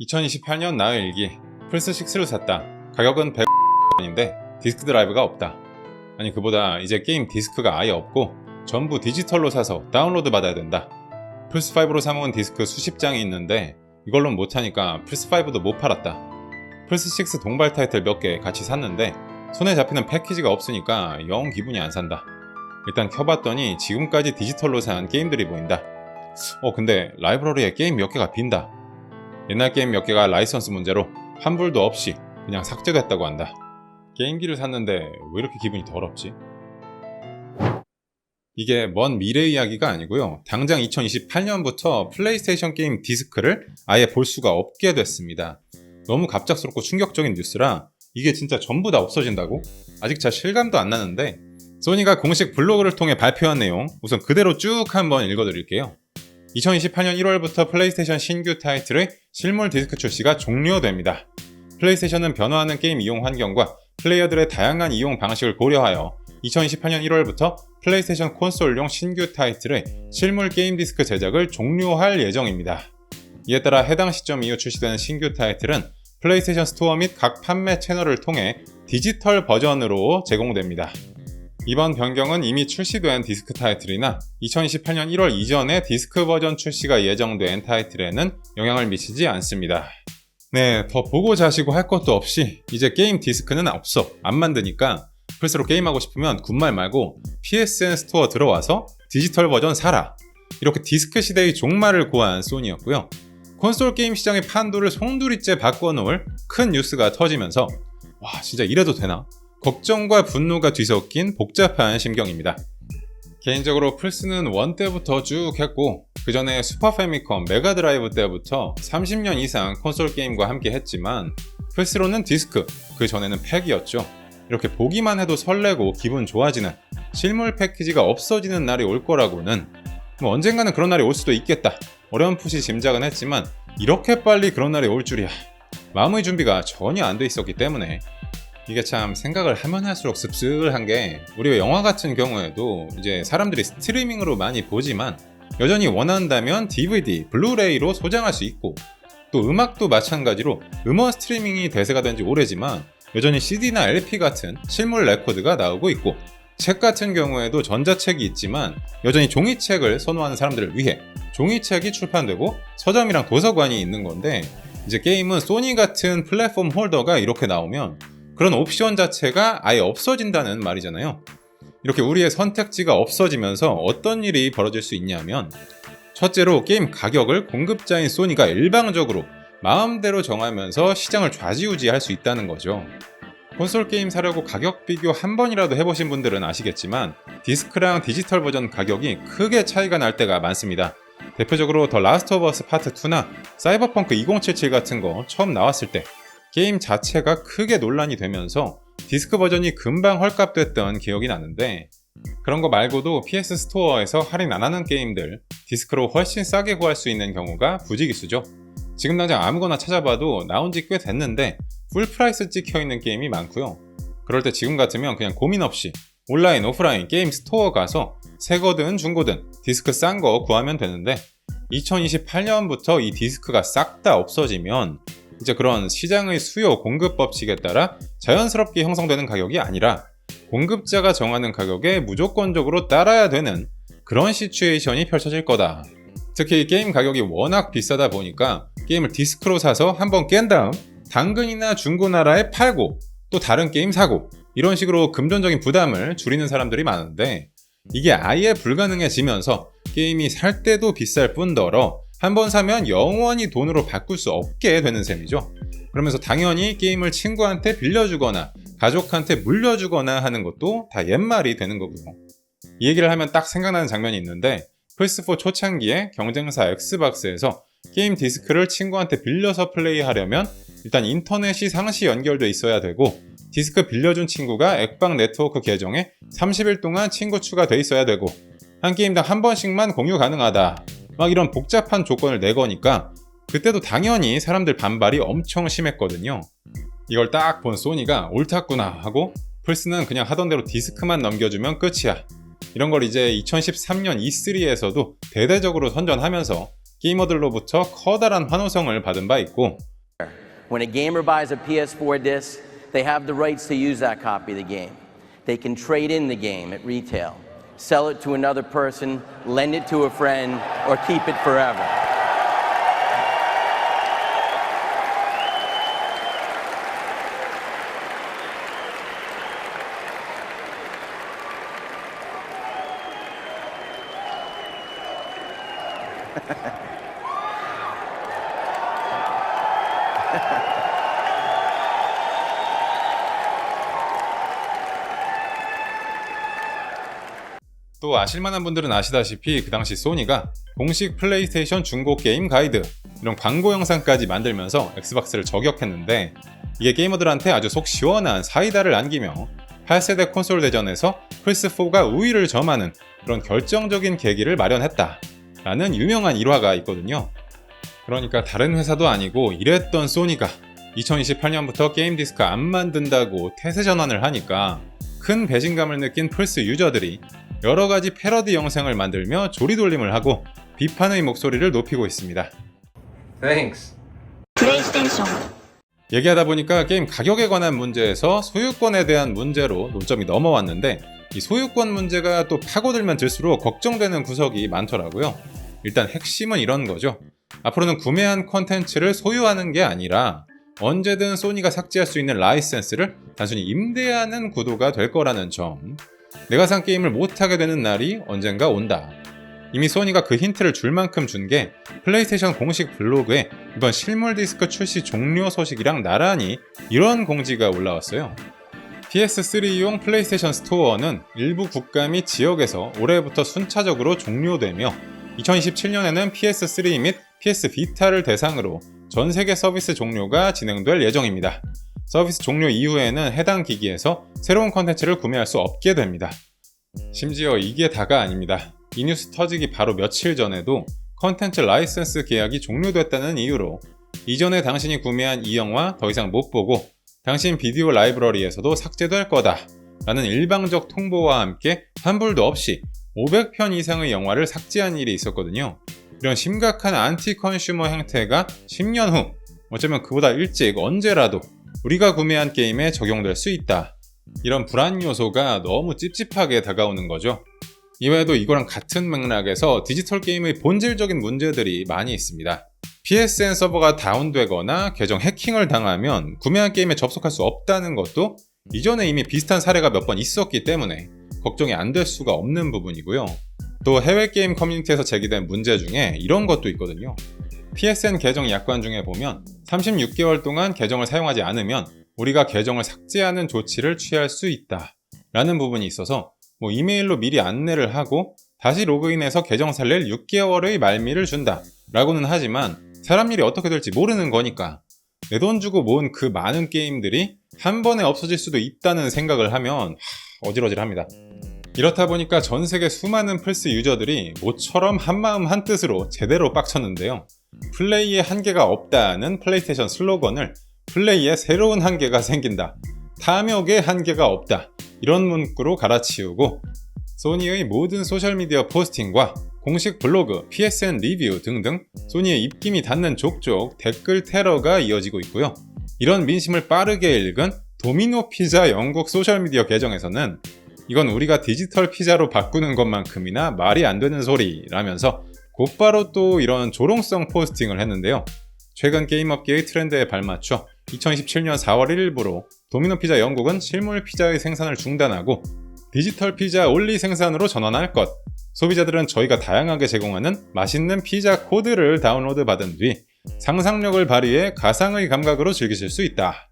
2028년 나의 일기. 플스6를 샀다. 가격은 100원인데 디스크 드라이브가 없다. 아니 그보다 이제 게임 디스크가 아예 없고 전부 디지털로 사서 다운로드 받아야 된다. 플스5로 사모은 디스크 수십 장이 있는데 이걸로는 못하니까 플스5도 못 팔았다. 플스6 동발 타이틀 몇 개 같이 샀는데 손에 잡히는 패키지가 없으니까 영 기분이 안 산다. 일단 켜봤더니 지금까지 디지털로 산 게임들이 보인다. 근데 라이브러리에 게임 몇 개가 빈다. 옛날 게임 몇 개가 라이선스 문제로 환불도 없이 그냥 삭제됐다고 한다. 게임기를 샀는데 왜 이렇게 기분이 더럽지? 이게 먼 미래 이야기가 아니고요. 당장 2028년부터 플레이스테이션 게임 디스크를 아예 볼 수가 없게 됐습니다. 너무 갑작스럽고 충격적인 뉴스라 이게 진짜 전부 다 없어진다고? 아직 잘 실감도 안 나는데 소니가 공식 블로그를 통해 발표한 내용 우선 그대로 쭉 한번 읽어드릴게요. 2028년 1월부터 플레이스테이션 신규 타이틀의 실물 디스크 출시가 종료됩니다. 플레이스테이션은 변화하는 게임 이용 환경과 플레이어들의 다양한 이용 방식을 고려하여 2028년 1월부터 플레이스테이션 콘솔용 신규 타이틀의 실물 게임 디스크 제작을 종료할 예정입니다. 이에 따라 해당 시점 이후 출시되는 신규 타이틀은 플레이스테이션 스토어 및 각 판매 채널을 통해 디지털 버전으로 제공됩니다. 이번 변경은 이미 출시된 디스크 타이틀이나 2028년 1월 이전에 디스크 버전 출시가 예정된 타이틀에는 영향을 미치지 않습니다. 네, 더 보고 자시고 할 것도 없이 이제 게임 디스크는 없어. 안 만드니까 플스로 게임하고 싶으면 군말 말고 PSN 스토어 들어와서 디지털 버전 사라. 이렇게 디스크 시대의 종말을 고한 소니였고요. 콘솔 게임 시장의 판도를 송두리째 바꿔놓을 큰 뉴스가 터지면서 와 진짜 이래도 되나? 걱정과 분노가 뒤섞인 복잡한 심경입니다. 개인적으로 플스는 1 때부터 쭉 했고 그 전에 슈퍼 패미컴, 메가드라이브 때부터 30년 이상 콘솔 게임과 함께 했지만 플스로는 디스크, 그 전에는 팩이었죠. 이렇게 보기만 해도 설레고 기분 좋아지는 실물 패키지가 없어지는 날이 올 거라고는 언젠가는 그런 날이 올 수도 있겠다. 어렴풋이 짐작은 했지만 이렇게 빨리 그런 날이 올 줄이야. 마음의 준비가 전혀 안 돼 있었기 때문에 이게 참 생각을 하면 할수록 씁쓸한 게 우리가 영화 같은 경우에도 이제 사람들이 스트리밍으로 많이 보지만 여전히 원한다면 DVD, 블루레이로 소장할 수 있고 또 음악도 마찬가지로 음원 스트리밍이 대세가 된 지 오래지만 여전히 CD나 LP 같은 실물 레코드가 나오고 있고 책 같은 경우에도 전자책이 있지만 여전히 종이책을 선호하는 사람들을 위해 종이책이 출판되고 서점이랑 도서관이 있는 건데 이제 게임은 소니 같은 플랫폼 홀더가 이렇게 나오면 그런 옵션 자체가 아예 없어진다는 말이잖아요. 이렇게 우리의 선택지가 없어지면서 어떤 일이 벌어질 수 있냐면 첫째로 게임 가격을 공급자인 소니가 일방적으로 마음대로 정하면서 시장을 좌지우지할 수 있다는 거죠. 콘솔 게임 사려고 가격 비교 한 번이라도 해보신 분들은 아시겠지만 디스크랑 디지털 버전 가격이 크게 차이가 날 때가 많습니다. 대표적으로 더 라스트 오브 어스 파트 2나 사이버펑크 2077 같은 거 처음 나왔을 때 게임 자체가 크게 논란이 되면서 디스크 버전이 금방 헐값됐던 기억이 나는데 그런 거 말고도 PS 스토어에서 할인 안 하는 게임들 디스크로 훨씬 싸게 구할 수 있는 경우가 부지기수죠. 지금 당장 아무거나 찾아봐도 나온 지 꽤 됐는데 풀 프라이스 찍혀있는 게임이 많고요. 그럴 때 지금 같으면 그냥 고민 없이 온라인, 오프라인 게임 스토어 가서 새거든 중고든 디스크 싼 거 구하면 되는데 2028년부터 이 디스크가 싹 다 없어지면 이제 그런 시장의 수요 공급 법칙에 따라 자연스럽게 형성되는 가격이 아니라 공급자가 정하는 가격에 무조건적으로 따라야 되는 그런 시츄에이션이 펼쳐질 거다. 특히 게임 가격이 워낙 비싸다 보니까 게임을 디스크로 사서 한번 깬 다음 당근이나 중고나라에 팔고 또 다른 게임 사고 이런 식으로 금전적인 부담을 줄이는 사람들이 많은데 이게 아예 불가능해지면서 게임이 살 때도 비쌀 뿐더러 한번 사면 영원히 돈으로 바꿀 수 없게 되는 셈이죠. 그러면서 당연히 게임을 친구한테 빌려주거나 가족한테 물려주거나 하는 것도 다 옛말이 되는 거고요. 이 얘기를 하면 딱 생각나는 장면이 있는데 플스4 초창기에 경쟁사 엑스박스에서 게임 디스크를 친구한테 빌려서 플레이하려면 일단 인터넷이 상시 연결돼 있어야 되고 디스크 빌려준 친구가 엑박 네트워크 계정에 30일 동안 친구 추가돼 있어야 되고 한 게임당 한 번씩만 공유 가능하다. 막 이런 복잡한 조건을 내거니까 그때도 당연히 사람들 반발이 엄청 심했거든요. 이걸 딱 본 소니가 옳았구나 하고 플스는 그냥 하던 대로 디스크만 넘겨주면 끝이야. 이런 걸 이제 2013년 E3에서도 대대적으로 선전하면서 게이머들로부터 커다란 환호성을 받은 바 있고 When a gamer buys a PS4 disc, they have the rights to use that copy of the game. They can trade in the game at retail, sell it to another person, lend it to a friend, or keep it forever. 또 아실만한 분들은 아시다시피 그 당시 소니가 공식 플레이스테이션 중고 게임 가이드 이런 광고 영상까지 만들면서 엑스박스를 저격했는데 이게 게이머들한테 아주 속 시원한 사이다를 안기며 8세대 콘솔 대전에서 플스4가 우위를 점하는 그런 결정적인 계기를 마련했다 라는 유명한 일화가 있거든요. 그러니까 다른 회사도 아니고 이랬던 소니가 2028년부터 게임 디스크 안 만든다고 태세 전환을 하니까 큰 배신감을 느낀 플스 유저들이 여러가지 패러디 영상을 만들며 조리돌림을 하고 비판의 목소리를 높이고 있습니다. Thanks. 플레이스테이션. 얘기하다 보니까 게임 가격에 관한 문제에서 소유권에 대한 문제로 논점이 넘어왔는데 이 소유권 문제가 또 파고들면 들수록 걱정되는 구석이 많더라고요. 일단 핵심은 이런 거죠. 앞으로는 구매한 콘텐츠를 소유하는 게 아니라 언제든 소니가 삭제할 수 있는 라이센스를 단순히 임대하는 구도가 될 거라는 점. 내가 산 게임을 못하게 되는 날이 언젠가 온다. 이미 소니가 그 힌트를 줄 만큼 준 게 플레이스테이션 공식 블로그에 이번 실물 디스크 출시 종료 소식이랑 나란히 이런 공지가 올라왔어요. PS3용 플레이스테이션 스토어는 일부 국가 및 지역에서 올해부터 순차적으로 종료되며 2027년에는 PS3 및 PS 비타를 대상으로 전 세계 서비스 종료가 진행될 예정입니다. 서비스 종료 이후에는 해당 기기에서 새로운 컨텐츠를 구매할 수 없게 됩니다. 심지어 이게 다가 아닙니다. 이 뉴스 터지기 바로 며칠 전에도 컨텐츠 라이센스 계약이 종료됐다는 이유로 이전에 당신이 구매한 이 영화 더 이상 못 보고 당신 비디오 라이브러리에서도 삭제될 거다 라는 일방적 통보와 함께 환불도 없이 500편 이상의 영화를 삭제한 일이 있었거든요. 이런 심각한 안티 컨슈머 행태가 10년 후 어쩌면 그보다 일찍 언제라도 우리가 구매한 게임에 적용될 수 있다. 이런 불안 요소가 너무 찝찝하게 다가오는 거죠. 이외에도 이거랑 같은 맥락에서 디지털 게임의 본질적인 문제들이 많이 있습니다. PSN 서버가 다운되거나 계정 해킹을 당하면 구매한 게임에 접속할 수 없다는 것도 이전에 이미 비슷한 사례가 몇 번 있었기 때문에 걱정이 안 될 수가 없는 부분이고요. 또 해외 게임 커뮤니티에서 제기된 문제 중에 이런 것도 있거든요. PSN 계정 약관 중에 보면 36개월 동안 계정을 사용하지 않으면 우리가 계정을 삭제하는 조치를 취할 수 있다 라는 부분이 있어서 이메일로 미리 안내를 하고 다시 로그인해서 계정 살릴 6개월의 말미를 준다 라고는 하지만 사람 일이 어떻게 될지 모르는 거니까 내 돈 주고 모은 그 많은 게임들이 한 번에 없어질 수도 있다는 생각을 하면 어질어질합니다. 이렇다 보니까 전 세계 수많은 플스 유저들이 모처럼 한마음 한뜻으로 제대로 빡쳤는데요. 플레이에 한계가 없다는 플레이스테이션 슬로건을 플레이에 새로운 한계가 생긴다. 탐욕에 한계가 없다. 이런 문구로 갈아치우고 소니의 모든 소셜미디어 포스팅과 공식 블로그, PSN 리뷰 등등 소니의 입김이 닿는 족족 댓글 테러가 이어지고 있고요. 이런 민심을 빠르게 읽은 도미노 피자 영국 소셜미디어 계정에서는 이건 우리가 디지털 피자로 바꾸는 것만큼이나 말이 안 되는 소리라면서 곧바로 또 이런 조롱성 포스팅을 했는데요. 최근 게임업계의 트렌드에 발맞춰 2027년 4월 1일부로 도미노 피자 영국은 실물 피자의 생산을 중단하고 디지털 피자 올리 생산으로 전환할 것. 소비자들은 저희가 다양하게 제공하는 맛있는 피자 코드를 다운로드 받은 뒤 상상력을 발휘해 가상의 감각으로 즐기실 수 있다.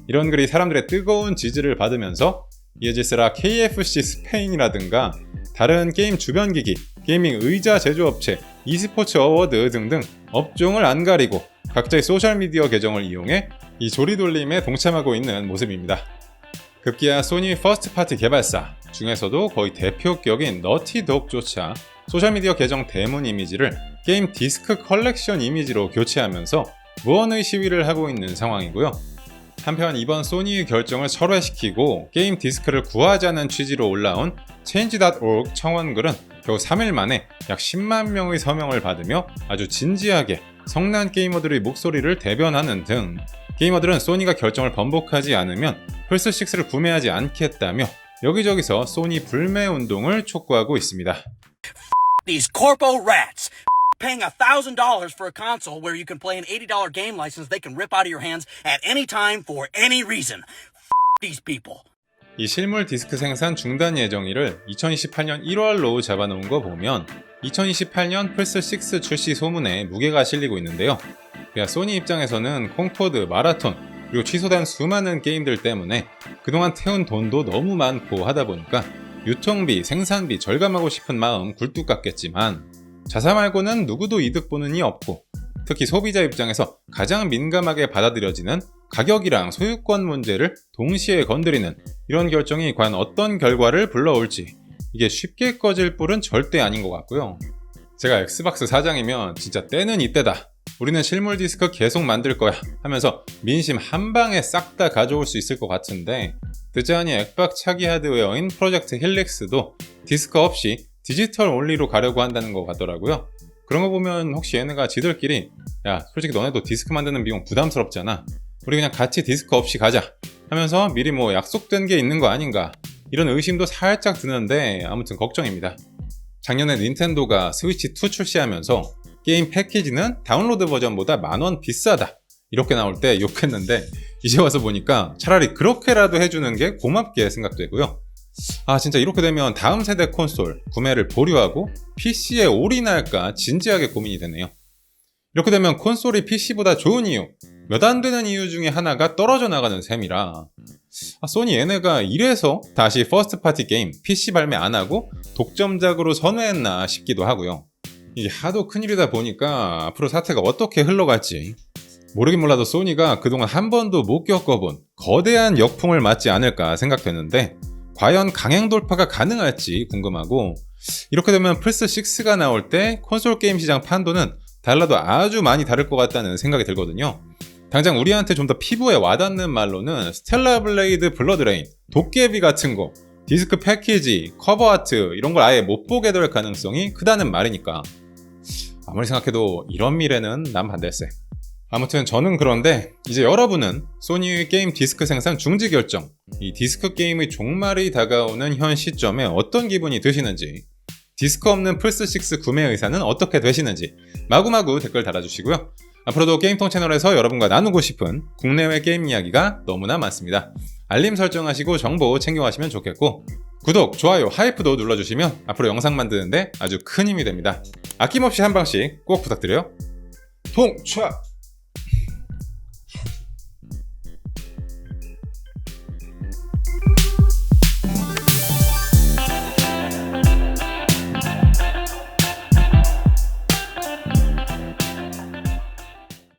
이런 글이 사람들의 뜨거운 지지를 받으면서 이어질세라 KFC 스페인이라든가 다른 게임 주변 기기, 게이밍 의자 제조업체, e스포츠 어워드 등등 업종을 안 가리고 각자의 소셜미디어 계정을 이용해 이 조리돌림에 동참하고 있는 모습입니다. 급기야 소니 퍼스트파티 개발사 중에서도 거의 대표격인 너티독조차 소셜미디어 계정 대문 이미지를 게임 디스크 컬렉션 이미지로 교체하면서 무언의 시위를 하고 있는 상황이고요. 한편 이번 소니의 결정을 철회시키고 게임 디스크를 구하자는 취지로 올라온 change.org 청원글은 겨우 3일 만에 약 10만 명의 서명을 받으며 아주 진지하게 성난 게이머들의 목소리를 대변하는 등 게이머들은 소니가 결정을 번복하지 않으면 플스6를 구매하지 않겠다며 여기저기서 소니 불매 운동을 촉구하고 있습니다. These corpo rats paying $1,000 for a console where you can play an $80 game license they can rip out of your hands at any time for any reason. These people. 이 실물 디스크 생산 중단 예정일을 2028년 1월로 잡아놓은 거 보면 2028년 플스6 출시 소문에 무게가 실리고 있는데요. 소니 입장에서는 콩코드, 마라톤, 그리고 취소된 수많은 게임들 때문에 그동안 태운 돈도 너무 많고 하다 보니까 유통비, 생산비 절감하고 싶은 마음 굴뚝 같겠지만 자사 말고는 누구도 이득 보는 이 없고 특히 소비자 입장에서 가장 민감하게 받아들여지는 가격이랑 소유권 문제를 동시에 건드리는 이런 결정이 과연 어떤 결과를 불러올지 이게 쉽게 꺼질 뿔은 절대 아닌 것 같고요. 제가 엑스박스 사장이면 진짜 때는 이때다. 우리는 실물 디스크 계속 만들 거야 하면서 민심 한 방에 싹 다 가져올 수 있을 것 같은데 듣자하니 액박 차기 하드웨어인 프로젝트 힐릭스도 디스크 없이 디지털 온리로 가려고 한다는 것 같더라고요. 그런 거 보면 혹시 얘네가 지들끼리 야 솔직히 너네도 디스크 만드는 비용 부담스럽잖아. 우리 그냥 같이 디스크 없이 가자 하면서 미리 뭐 약속된 게 있는 거 아닌가 이런 의심도 살짝 드는데 아무튼 걱정입니다. 작년에 닌텐도가 스위치2 출시하면서 게임 패키지는 다운로드 버전보다 10,000원 비싸다 이렇게 나올 때 욕했는데 이제 와서 보니까 차라리 그렇게라도 해주는 게 고맙게 생각되고요. 아 진짜 이렇게 되면 다음 세대 콘솔 구매를 보류하고 PC에 올인할까 진지하게 고민이 되네요. 이렇게 되면 콘솔이 PC보다 좋은 이유 몇 안 되는 이유 중에 하나가 떨어져 나가는 셈이라 소니 얘네가 이래서 다시 퍼스트 파티 게임 PC 발매 안 하고 독점작으로 선회했나 싶기도 하고요. 이게 하도 큰일이다 보니까 앞으로 사태가 어떻게 흘러갈지 모르긴 몰라도 소니가 그동안 한 번도 못 겪어본 거대한 역풍을 맞지 않을까 생각되는데 과연 강행 돌파가 가능할지 궁금하고 이렇게 되면 플스6가 나올 때 콘솔 게임 시장 판도는 달라도 아주 많이 다를 것 같다는 생각이 들거든요. 당장 우리한테 좀 더 피부에 와닿는 말로는 스텔라 블레이드 블러드레인, 도깨비 같은 거, 디스크 패키지, 커버 아트 이런 걸 아예 못 보게 될 가능성이 크다는 말이니까 아무리 생각해도 이런 미래는 난 반대세. 아무튼 저는 그런데 이제 여러분은 소니의 게임 디스크 생산 중지 결정, 이 디스크 게임의 종말이 다가오는 현 시점에 어떤 기분이 드시는지 디스크 없는 플스6 구매 의사는 어떻게 되시는지 마구마구 댓글 달아주시고요. 앞으로도 게임통 채널에서 여러분과 나누고 싶은 국내외 게임 이야기가 너무나 많습니다. 알림 설정하시고 정보 챙겨가시면 좋겠고 구독, 좋아요, 하이프도 눌러주시면 앞으로 영상 만드는데 아주 큰 힘이 됩니다. 아낌없이 한 방씩 꼭 부탁드려요. 통차!